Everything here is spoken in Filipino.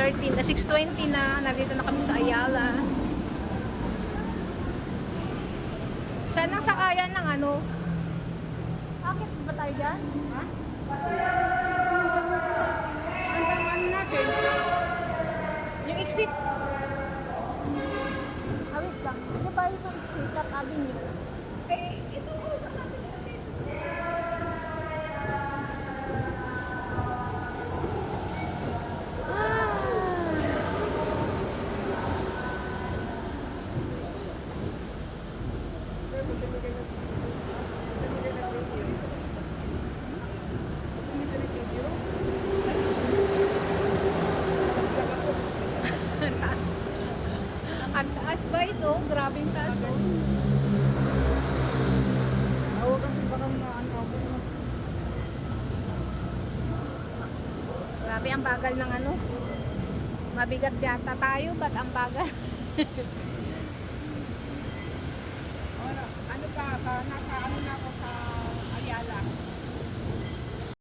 6:13 na 6:20 na. Nandito na kami sa Ayala. Saan ang sakayan ng ano? Akit ba tayo dyan? Ha? Hanggang ano natin? Yung exit. Wait lang. Ano ba ito exit? Top Avenue. Eh, ito ko. Saan natin natin? Ang taas. Ang taas guys, oh. Grabe ang taas. Oh. Oo, kasi baka ano ako. Grabe ang bagal ng ano. Mabigat yata tayo, ba't ang bagal?